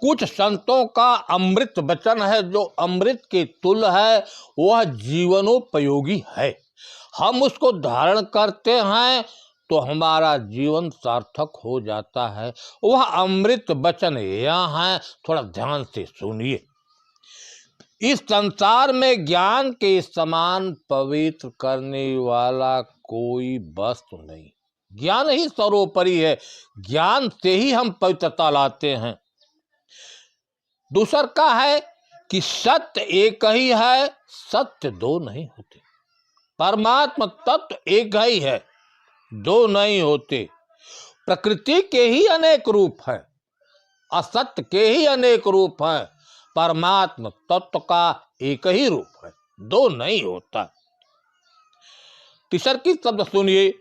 कुछ संतों का अमृत वचन है जो अमृत के तुल्य है, वह जीवनोपयोगी है। हम उसको धारण करते हैं तो हमारा जीवन सार्थक हो जाता है। वह अमृत वचन यहाँ है, थोड़ा ध्यान से सुनिए। इस संसार में ज्ञान के समान पवित्र करने वाला कोई वस्तु नहीं। ज्ञान ही सर्वोपरि है, ज्ञान से ही हम पवित्रता लाते हैं। दूसर का है कि सत्य एक ही है, सत्य दो नहीं होते। परमात्मा तत्व एक ही है, दो नहीं होते। प्रकृति के ही अनेक रूप हैं, असत्य के ही अनेक रूप हैं। परमात्मा तत्व का एक ही रूप है, दो नहीं होता। तीसर की शब्द सुनिए,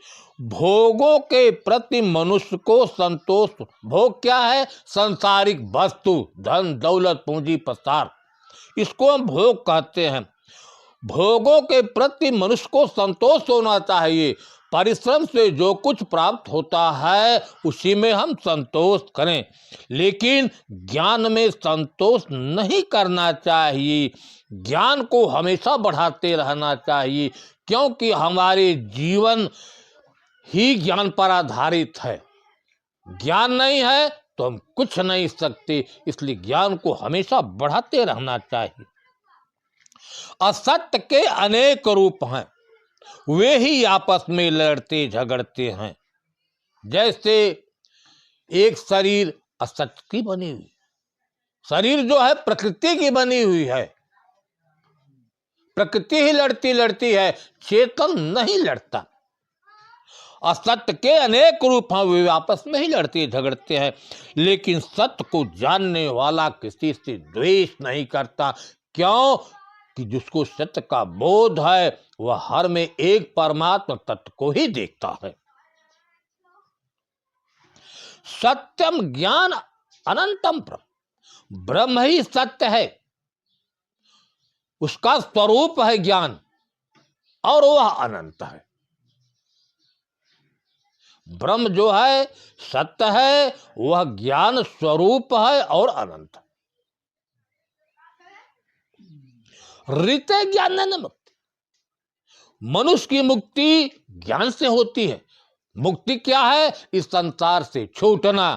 भोगों के प्रति मनुष्य को संतोष। भोग क्या है? सांसारिक वस्तु, धन दौलत पूंजी प्रसार, इसको हम भोग कहते हैं। भोगों के प्रति मनुष्य को संतोष होना चाहिए। परिश्रम से जो कुछ प्राप्त होता है उसी में हम संतोष करें, लेकिन ज्ञान में संतोष नहीं करना चाहिए। ज्ञान को हमेशा बढ़ाते रहना चाहिए, क्योंकि हमारे जीवन ही ज्ञान पर आधारित है। ज्ञान नहीं है तो हम कुछ नहीं सकते, इसलिए ज्ञान को हमेशा बढ़ाते रहना चाहिए। असत्य के अनेक रूप हैं, वे ही आपस में लड़ते झगड़ते हैं। जैसे एक शरीर असत्य की बनी हुई, शरीर जो है प्रकृति की बनी हुई है, प्रकृति ही लड़ती लड़ती है, चेतन नहीं लड़ता। असत्य के अनेक रूप हैं, वे आपस में ही लड़ते झगड़ते हैं, लेकिन सत्य को जानने वाला किसी से द्वेष नहीं करता। क्यों? कि जिसको सत्य का बोध है वह हर में एक परमात्मा तत्व को ही देखता है। सत्यम ज्ञान अनंतम ब्रह्म, ब्रह्म ही सत्य है, उसका स्वरूप है ज्ञान, और वह अनंत है। ब्रह्म जो है सत्य है, वह ज्ञान स्वरूप है और अनंत है। ऋते ज्ञान न मुक्ति, मनुष्य की मुक्ति ज्ञान से होती है। मुक्ति क्या है? इस संसार से छूटना।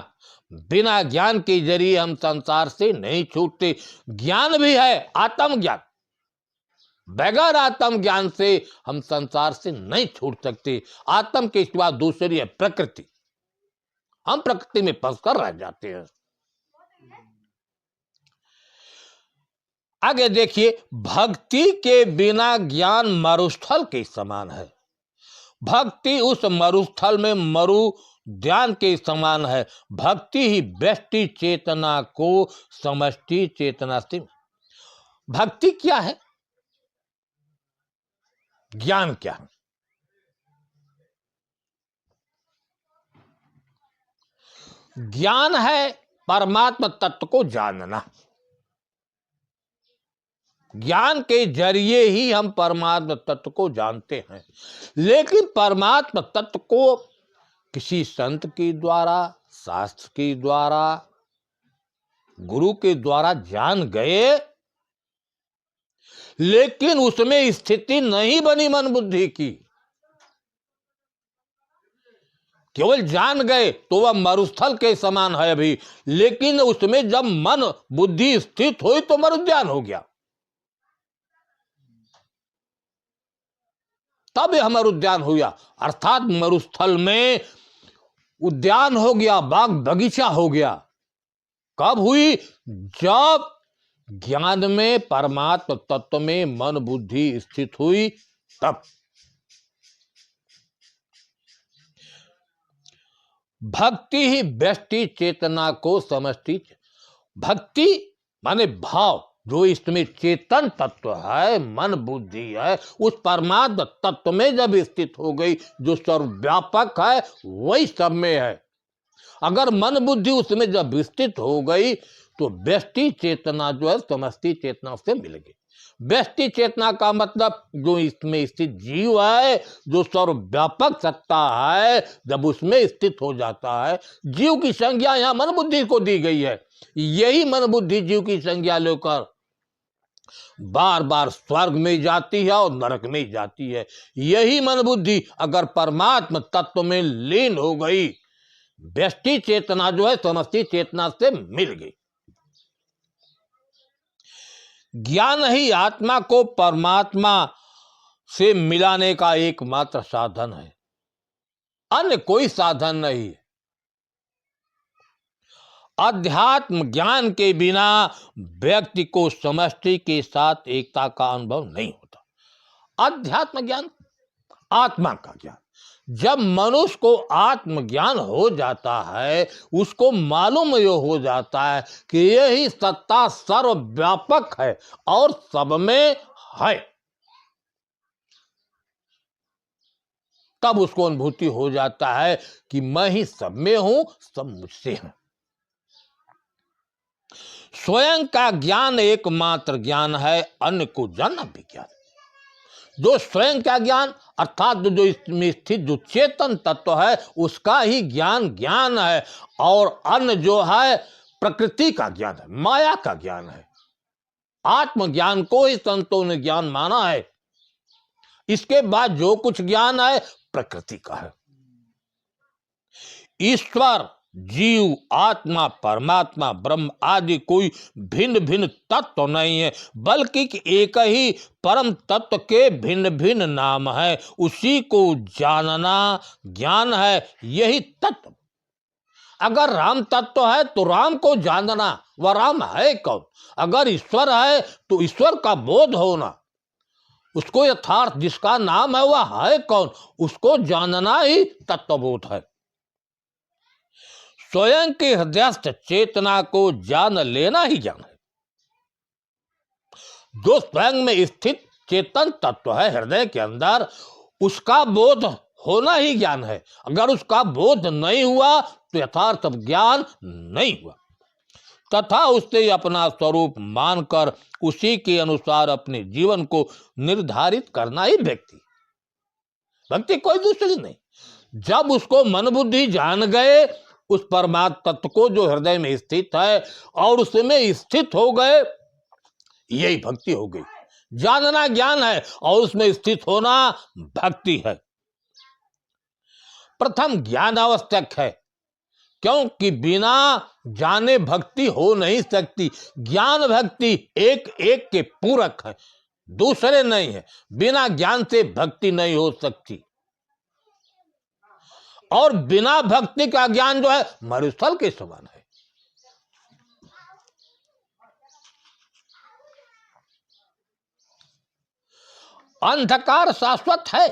बिना ज्ञान के जरिए हम संसार से नहीं छूटते। ज्ञान भी है आत्मज्ञान, बगैर आत्म ज्ञान से हम संसार से नहीं छूट सकते। आत्म के सिवा दूसरी है प्रकृति, हम प्रकृति में फंसकर रह जाते हैं। आगे देखिए, भक्ति के बिना ज्ञान मरुस्थल के समान है। भक्ति उस मरुस्थल में मरु ध्यान के समान है। भक्ति ही व्यष्टि चेतना को समष्टि चेतना से। भक्ति क्या है? ज्ञान क्या है? ज्ञान है परमात्मा तत्व को जानना। ज्ञान के जरिए ही हम परमात्मा तत्व को जानते हैं, लेकिन परमात्मा तत्व को किसी संत के द्वारा, शास्त्र के द्वारा, गुरु के द्वारा जान गए, लेकिन उसमें स्थिति नहीं बनी मन बुद्धि की। केवल जान गए तो वह मरुस्थल के समान है अभी, लेकिन उसमें जब मन बुद्धि स्थित हुई तो मरुद्यान हो गया, तब यह मरुद्यान हुआ। अर्थात मरुस्थल में उद्यान हो गया, बाग बगीचा हो गया। कब हुई? जब ज्ञान में परमात्मा तत्व में मन बुद्धि स्थित हुई, तब। भक्ति ही व्यष्टि चेतना को समष्टि। भक्ति माने भाव, जो इसमें चेतन तत्व है, मन बुद्धि है, उस परमात्मा तत्व में जब स्थित हो गई, जो सर्वव्यापक है वही सब में है। अगर मन बुद्धि उसमें जब स्थित हो गई तो व्यष्टि चेतना जो है समष्टि चेतना से मिल गई। व्यष्टि चेतना का मतलब जो इसमें स्थित जीव है, जो सर्वव्यापक सत्ता है, जब उसमें स्थित हो जाता है, जीव की संज्ञा यहां मन बुद्धि को दी गई है। यही मन बुद्धि जीव की संज्ञा लेकर बार बार स्वर्ग में जाती है और नरक में जाती है। यही मन बुद्धि अगर परमात्म तत्व में लीन हो गई, व्यष्टि चेतना जो है समष्टि चेतना से मिल गई। ज्ञान ही आत्मा को परमात्मा से मिलाने का एकमात्र साधन है, अन्य कोई साधन नहीं है। अध्यात्म ज्ञान के बिना व्यक्ति को समष्टि के साथ एकता का अनुभव नहीं होता। अध्यात्म ज्ञान, आत्मा का ज्ञान, जब मनुष्य को आत्मज्ञान हो जाता है, उसको मालूम ये हो जाता है कि यही सत्ता सर्वव्यापक है और सब में है, तब उसको अनुभूति हो जाता है कि मैं ही सब में हूं, सब मुझसे है। स्वयं का ज्ञान एकमात्र ज्ञान है, अन्य को जानना विज्ञान। जो स्वयं का ज्ञान अर्थात जो इसमें स्थित जो चेतन तत्व है, उसका ही ज्ञान ज्ञान है, और अन्य जो है प्रकृति का ज्ञान है, माया का ज्ञान है। आत्मज्ञान को ही संतों ने ज्ञान माना है। इसके बाद जो कुछ ज्ञान है प्रकृति का है। ईश्वर, जीव, आत्मा, परमात्मा, ब्रह्म आदि कोई भिन्न भिन्न तत्व नहीं है, बल्कि एक ही परम तत्व के भिन्न भिन्न नाम है। उसी को जानना ज्ञान है, यही तत्व। अगर राम तत्व है तो राम को जानना, वह राम है कौन? अगर ईश्वर है तो ईश्वर का बोध होना, उसको यथार्थ जिसका नाम है वह है कौन, उसको जानना ही तत्वबोध है। स्वयं के हृदयस्थ चेतना को जान लेना ही ज्ञान है। जो स्वयं में स्थित चेतन तत्व है हृदय के अंदर, उसका बोध होना ही ज्ञान है। अगर उसका बोध नहीं हुआ तो यथार्थ ज्ञान नहीं हुआ, तथा उससे अपना स्वरूप मानकर उसी के अनुसार अपने जीवन को निर्धारित करना ही भक्ति कोई दूसरी नहीं। जब उसको मन बुद्धि जान गए, उस परमात्म तत्व को जो हृदय में स्थित है, और उसमें स्थित हो गए, यही भक्ति हो गई। जानना ज्ञान है और उसमें स्थित होना भक्ति है। प्रथम ज्ञान आवश्यक है, क्योंकि बिना जाने भक्ति हो नहीं सकती। ज्ञान भक्ति एक एक के पूरक है, दूसरे नहीं है। बिना ज्ञान से भक्ति नहीं हो सकती, और बिना भक्ति का ज्ञान जो है मरुस्थल के समान है। अंधकार शाश्वत है,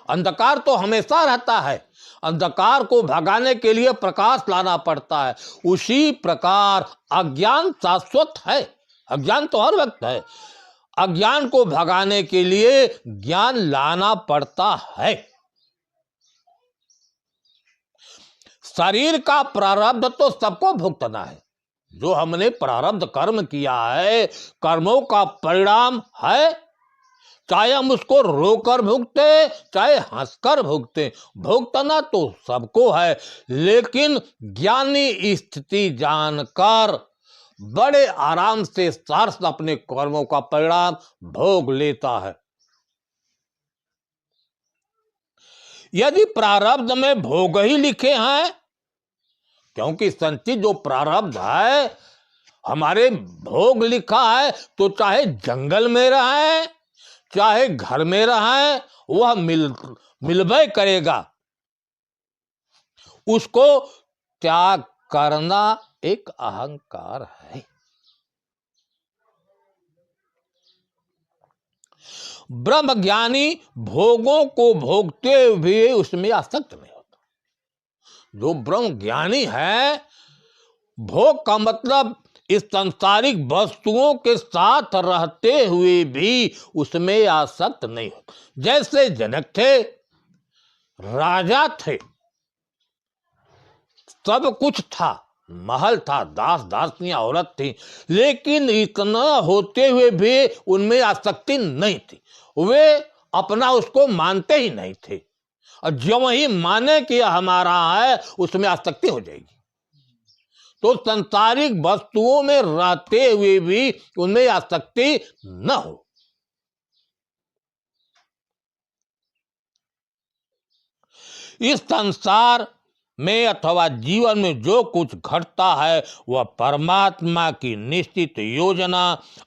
अंधकार तो हमेशा रहता है। अंधकार को भगाने के लिए प्रकाश लाना पड़ता है। उसी प्रकार अज्ञान शाश्वत है, अज्ञान तो हर वक्त है। अज्ञान को भगाने के लिए ज्ञान लाना पड़ता है। शरीर का प्रारब्ध तो सबको भुगतना है। जो हमने प्रारब्ध कर्म किया है, कर्मों का परिणाम है, चाहे हम उसको रोकर भुगते चाहे हंसकर भुगते, भुगतना तो सबको है। लेकिन ज्ञानी स्थिति जानकर बड़े आराम से सहर्ष अपने कर्मों का परिणाम भोग लेता है। यदि प्रारब्ध में भोग ही लिखे हैं, क्योंकि संचित जो प्रारब्ध है हमारे भोग लिखा है, तो चाहे जंगल में रहें चाहे घर में रहें, वह मिलबे करेगा। उसको त्याग करना एक अहंकार है। ब्रह्म ज्ञानी भोगों को भोगते हुए उसमें आसक्त नहीं होता। जो ब्रह्म ज्ञानी है, भोग का मतलब इस सांसारिक वस्तुओं के साथ रहते हुए भी उसमें आसक्त नहीं होता। जैसे जनक थे, राजा थे, सब कुछ था, महल था, दास दासियां औरत थी, लेकिन इतना होते हुए भी उनमें आसक्ति नहीं थी। वे अपना उसको मानते ही नहीं थे, और जो ही माने कि हमारा है उसमें आसक्ति हो जाएगी। तो सांसारिक वस्तुओं में रहते हुए भी उनमें आसक्ति न हो। इस संसार में अथवा जीवन में जो कुछ घटता है वह परमात्मा की निश्चित योजना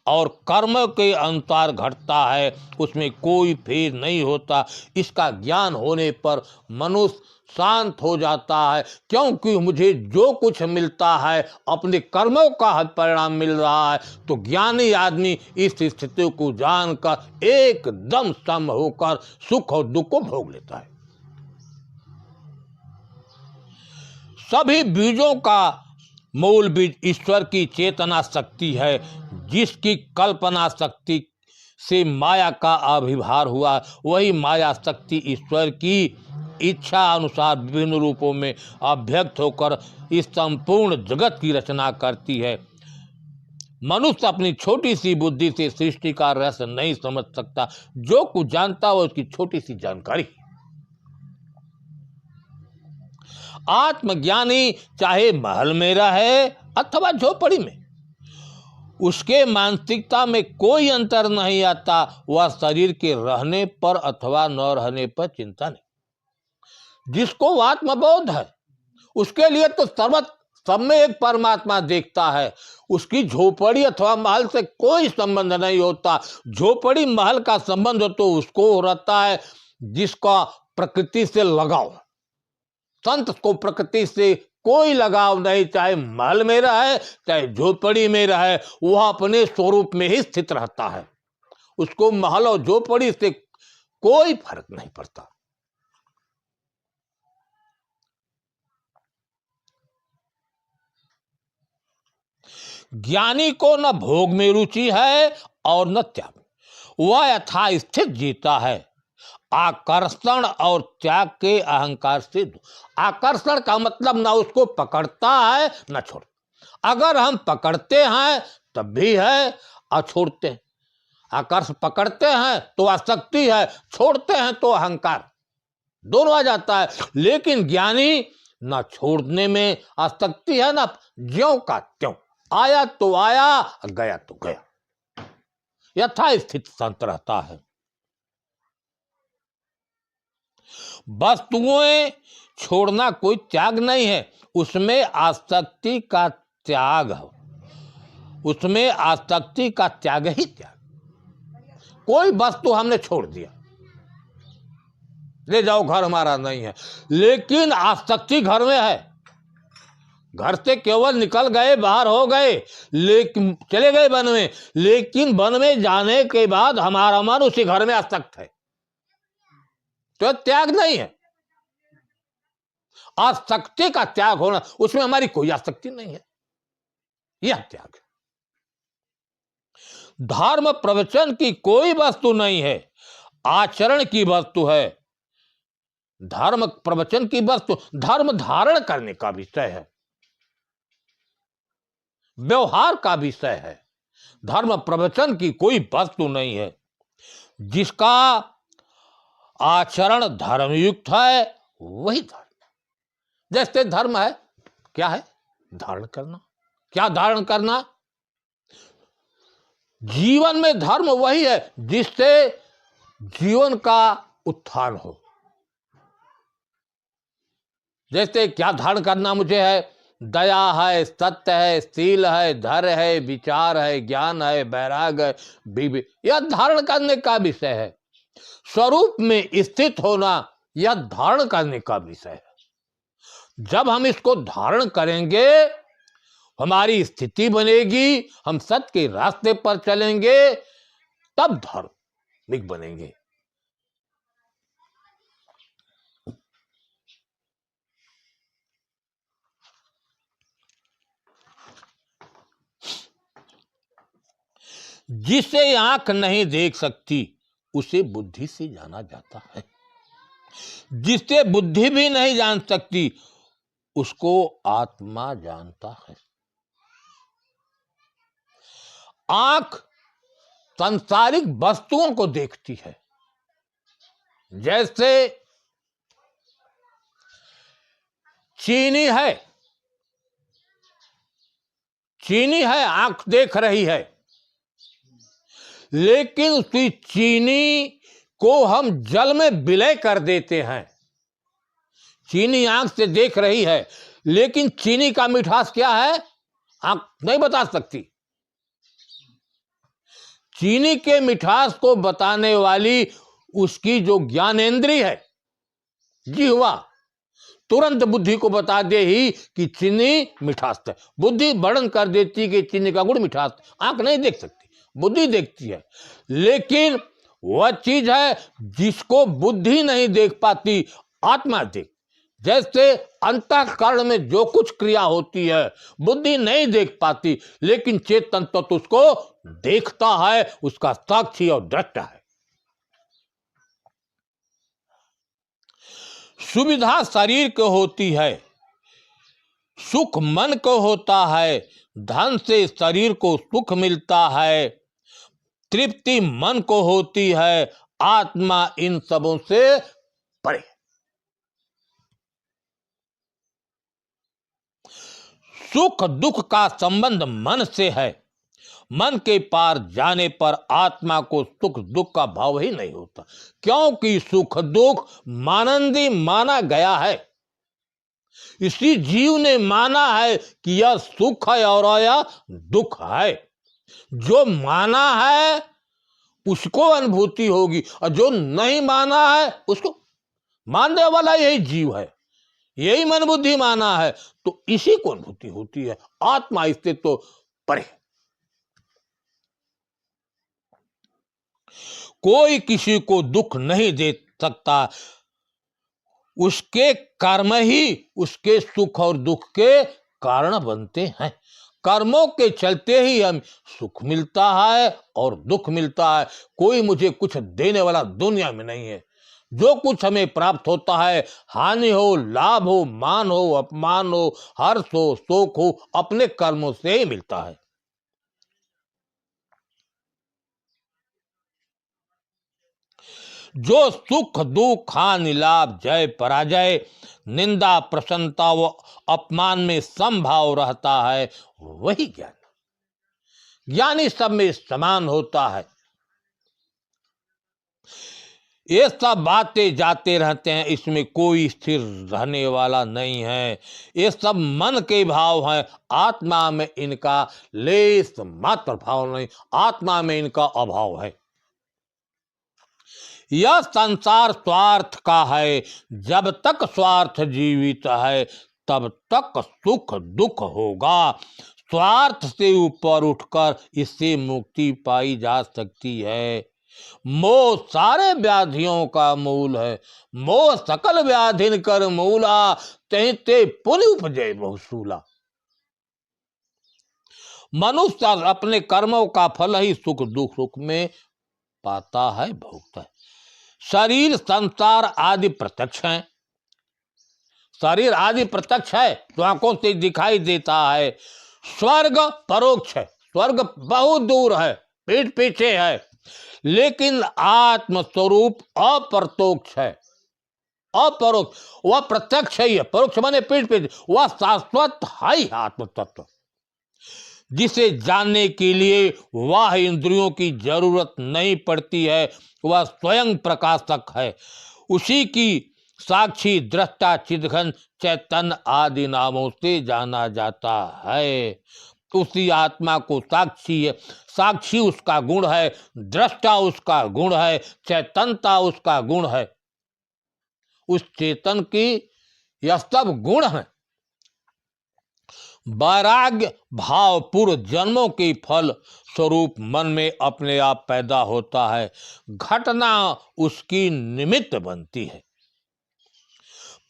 और कर्म के अनुसार घटता है, उसमें कोई फेर नहीं होता। इसका ज्ञान होने पर मनुष्य शांत हो जाता है, क्योंकि मुझे जो कुछ मिलता है अपने कर्मों का परिणाम मिल रहा है। तो ज्ञानी आदमी इस स्थिति को जानकर एकदम सम होकर सुख और दुख को भोग लेता है। सभी बीजों का मूल बीज ईश्वर की चेतना शक्ति है, जिसकी कल्पना शक्ति से माया का आविर्भाव हुआ। वही माया शक्ति ईश्वर की इच्छा अनुसार विभिन्न रूपों में अभिव्यक्त होकर इस संपूर्ण जगत की रचना करती है। मनुष्य अपनी छोटी सी बुद्धि से सृष्टि का रहस्य नहीं समझ सकता। जो कुछ जानता हो उसकी छोटी सी जानकारी। आत्मज्ञानी चाहे महल में रहे अथवा झोपड़ी में, उसके मानसिकता में कोई अंतर नहीं आता। वह शरीर के रहने पर अथवा न रहने पर चिंता नहीं। जिसको आत्मबोध है उसके लिए तो सब में एक परमात्मा देखता है। उसकी झोपड़ी अथवा महल से कोई संबंध नहीं होता। झोपड़ी महल का संबंध हो तो उसको रहता है जिसका प्रकृति से लगाव। संत को प्रकृति से कोई लगाव नहीं, चाहे महल में रहे चाहे झोपड़ी में रहे, वह अपने स्वरूप में ही स्थित रहता है। उसको महल और झोपड़ी से कोई फर्क नहीं पड़ता। ज्ञानी को न भोग में रुचि है और न त्याग में। वह यथा स्थित जीता है, आकर्षण और त्याग के अहंकार से। आकर्षण का मतलब ना उसको पकड़ता है ना छोड़। अगर हम पकड़ते हैं तब भी है और छोड़ते हैं। आकर्षण पकड़ते हैं तो आसक्ति है, छोड़ते हैं तो अहंकार, दोनों आ जाता है। लेकिन ज्ञानी ना छोड़ने में आसक्ति है ना ज्यों का त्यों, आया तो आया गया तो गया, यथा स्थित शांत रहता है। वस्तुएं छोड़ना कोई त्याग नहीं है, उसमें आसक्ति का त्याग है। उसमें आसक्ति का त्याग ही त्याग। कोई वस्तु हमने छोड़ दिया, ले जाओ घर हमारा नहीं है, लेकिन आसक्ति घर में है। घर से केवल निकल गए, बाहर हो गए, लेकिन चले गए वन में, लेकिन वन में जाने के बाद हमारा मन उसी घर में आसक्त है, तो त्याग नहीं है। आसक्ति का त्याग होना, उसमें हमारी कोई आसक्ति नहीं है, यह त्याग है। धर्म प्रवचन की कोई वस्तु नहीं है, आचरण की वस्तु है। धर्म प्रवचन की वस्तु धर्म धारण करने का विषय है, व्यवहार का विषय है। धर्म प्रवचन की कोई वस्तु नहीं है। जिसका आचरण धर्मयुक्त है वही धर्म। जैसे धर्म है, क्या है? धारण करना। क्या धारण करना? जीवन में धर्म वही है जिससे जीवन का उत्थान हो। जैसे क्या धारण करना मुझे है? दया है, सत्य है, शील है, धैर्य है, विचार है, ज्ञान है, वैराग है, विवेक, यह धारण करने का विषय है। स्वरूप में स्थित होना यह धारण करने का विषय है। जब हम इसको धारण करेंगे हमारी स्थिति बनेगी, हम सत्य के रास्ते पर चलेंगे, तब धार्मिक बनेंगे। जिसे आंख नहीं देख सकती उसे बुद्धि से जाना जाता है। जिसे बुद्धि भी नहीं जान सकती उसको आत्मा जानता है। आंख सांसारिक वस्तुओं को देखती है। जैसे चीनी है, चीनी है, आंख देख रही है, लेकिन उसी चीनी को हम जल में विलय कर देते हैं। चीनी आंख से देख रही है, लेकिन चीनी का मिठास क्या है आंख नहीं बता सकती। चीनी के मिठास को बताने वाली उसकी जो ज्ञानेंद्रिय है, जिह्वा, तुरंत बुद्धि को बता दे ही कि चीनी मिठास है। बुद्धि वर्णन कर देती कि चीनी का गुण मिठास। आंख नहीं देख सकती, बुद्धि देखती है। लेकिन वह चीज है जिसको बुद्धि नहीं देख पाती, आत्मा देख। जैसे अंतःकरण में जो कुछ क्रिया होती है बुद्धि नहीं देख पाती, लेकिन चेतन तत्व उसको देखता है, उसका साक्षी और दृष्टा है। सुविधा शरीर को होती है, सुख मन को होता है, धन से शरीर को सुख मिलता है, तृप्ति मन को होती है, आत्मा इन सबों से परे। सुख दुख का संबंध मन से है। मन के पार जाने पर आत्मा को सुख दुख का भाव ही नहीं होता, क्योंकि सुख दुख मानंदी माना गया है। इसी जीव ने माना है कि यह सुख है और यह दुख है। जो माना है उसको अनुभूति होगी, और जो नहीं माना है उसको मानने वाला यही जीव है, यही मन बुद्धि माना है, तो इसी को अनुभूति होती है। आत्मा इससे तो परे। कोई किसी को दुख नहीं दे सकता, उसके कर्म ही उसके सुख और दुख के कारण बनते हैं। कर्मों के चलते ही हम सुख मिलता है और दुख मिलता है। कोई मुझे कुछ देने वाला दुनिया में नहीं है। जो कुछ हमें प्राप्त होता है, हानि हो, लाभ हो, मान हो, अपमान हो, हर्ष हो, शोक हो, अपने कर्मों से ही मिलता है। जो सुख दुख हानि लाभ जय पराजय निंदा प्रसन्नता व अपमान में समभाव रहता है, वही ज्ञान। ज्ञानी सब में समान होता है। ये सब बातें जाते रहते हैं, इसमें कोई स्थिर रहने वाला नहीं है। ये सब मन के भाव हैं, आत्मा में इनका लेस मात्र भाव नहीं, आत्मा में इनका अभाव है। यह संसार स्वार्थ का है। जब तक स्वार्थ जीवित है तब तक सुख दुख होगा। स्वार्थ से ऊपर उठकर इससे मुक्ति पाई जा सकती है। मोह सारे व्याधियों का मूल है। मोह सकल व्याधिन कर मूला, तहिते पुण्य उपजय बहुसूला। मनुष्य अपने कर्मों का फल ही सुख दुख सुख में पाता है, भोगता है। शरीर संसार आदि प्रत्यक्ष है। शरीर आदि प्रत्यक्ष है तो आंखों से दिखाई देता है। स्वर्ग परोक्ष है, स्वर्ग बहुत दूर है, पीठ पीछे है। लेकिन आत्म स्वरूप अप्रत्यक्ष है। अपरोक्ष वह प्रत्यक्ष ही है, परोक्ष माने पीठ पीछे, वह शाश्वत है ही आत्म तत्व, जिसे जानने के लिए वह इंद्रियों की जरूरत नहीं पड़ती है। वह स्वयं प्रकाशक है। उसी की साक्षी दृष्टा चिदघन चैतन्य आदि नामों से जाना जाता है। उसी आत्मा को साक्षी है, साक्षी उसका गुण है, दृष्टा उसका गुण है, चैतन्यता उसका गुण है। उस चेतन की यह सब गुण है। वैराग्य भाव पूर्व जन्मों के फल स्वरूप मन में अपने आप पैदा होता है। घटना उसकी निमित्त बनती है।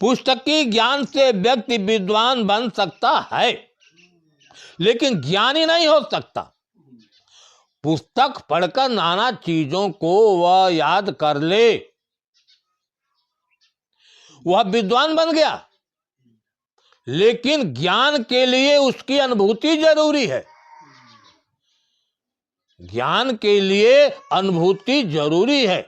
पुस्तकी ज्ञान से व्यक्ति विद्वान बन सकता है, लेकिन ज्ञानी नहीं हो सकता। पुस्तक पढ़कर नाना चीजों को वह याद कर ले, वह विद्वान बन गया। लेकिन ज्ञान के लिए उसकी अनुभूति जरूरी है। ज्ञान के लिए अनुभूति जरूरी है।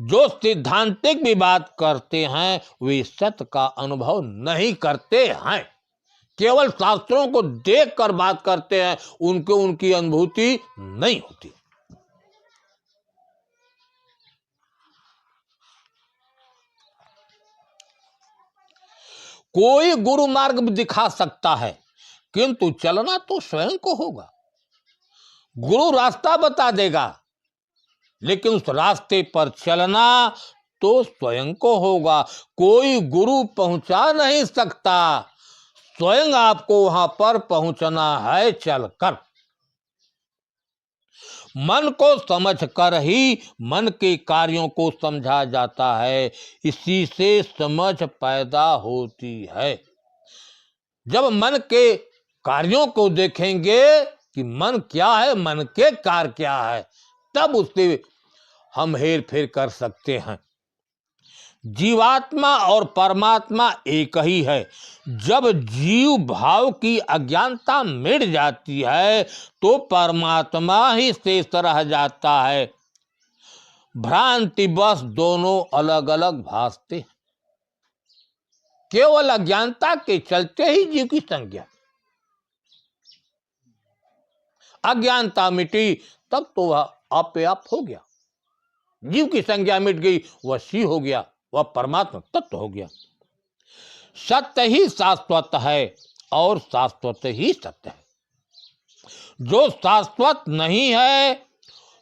जो सिद्धांतिक भी बात करते हैं वे सत्य का अनुभव नहीं करते हैं, केवल शास्त्रों को देखकर बात करते हैं, उनको उनकी अनुभूति नहीं होती। कोई गुरु मार्ग भी दिखा सकता है, किंतु चलना तो स्वयं को होगा। गुरु रास्ता बता देगा, लेकिन उस रास्ते पर चलना तो स्वयं को होगा। कोई गुरु पहुंचा नहीं सकता, स्वयं आपको वहां पर पहुंचना है चलकर। मन को समझकर ही मन के कार्यों को समझा जाता है, इसी से समझ पैदा होती है। जब मन के कार्यों को देखेंगे कि मन क्या है, मन के कार्य क्या है, तब उससे हम हेर फेर कर सकते हैं। जीवात्मा और परमात्मा एक ही है। जब जीव भाव की अज्ञानता मिट जाती है तो परमात्मा ही शेष रह जाता है। भ्रांति बस दोनों अलग अलग भासते हैं। केवल अज्ञानता के चलते ही जीव की संज्ञा, अज्ञानता मिटी तब तो वह आपे आप हो गया। जीव की संज्ञा मिट गई, वह शिव हो गया, वह परमात्मा तत्व हो गया। सत्य ही शाश्वत है और शाश्वत ही सत्य है। जो शाश्वत नहीं है,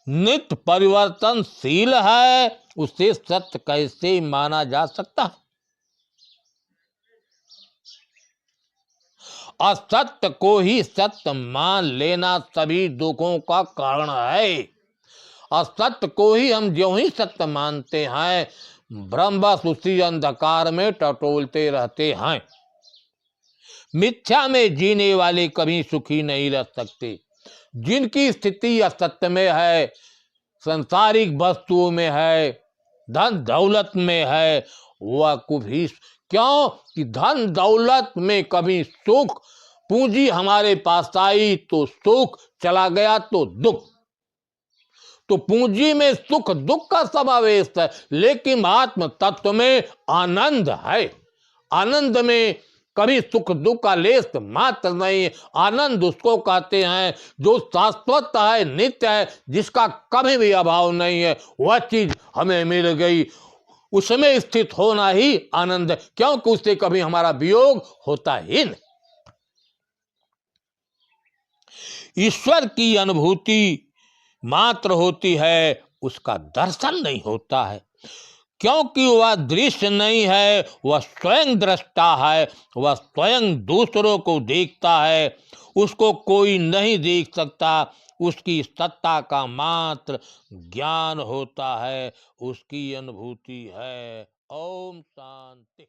नित्य परिवर्तनशील है, उसे सत्य कैसे माना जा सकता है? असत्य को ही सत्य मान लेना सभी दुखों का कारण है। असत्य को ही हम ज्यों ही सत्य मानते हैं, ब्रह्मवश उसी अंधकार में टटोलते रहते हैं। मिथ्या में जीने वाले कभी सुखी नहीं रह सकते। जिनकी स्थिति असत्य में है, संसारिक वस्तुओं में है, धन दौलत में है, वह कभी क्यों कि धन दौलत में कभी सुख, पूंजी हमारे पास आई तो सुख, चला गया तो दुख। तो पूंजी में सुख दुख का समावेश है, लेकिन आत्म तत्व में आनंद है। आनंद में कभी सुख दुख का लेस मात्र नहीं। आनंद उसको कहते हैं जो शाश्वत है, नित्य है, जिसका कभी भी अभाव नहीं है। वह चीज हमें मिल गई, उसमें स्थित होना ही आनंद है, क्योंकि उससे कभी हमारा वियोग होता ही नहीं। ईश्वर की अनुभूति मात्र होती है, उसका दर्शन नहीं होता है, क्योंकि वह दृश्य नहीं है, वह स्वयं दृष्टा है। वह स्वयं दूसरों को देखता है, उसको कोई नहीं देख सकता। उसकी सत्ता का मात्र ज्ञान होता है, उसकी अनुभूति है। ओम शांति।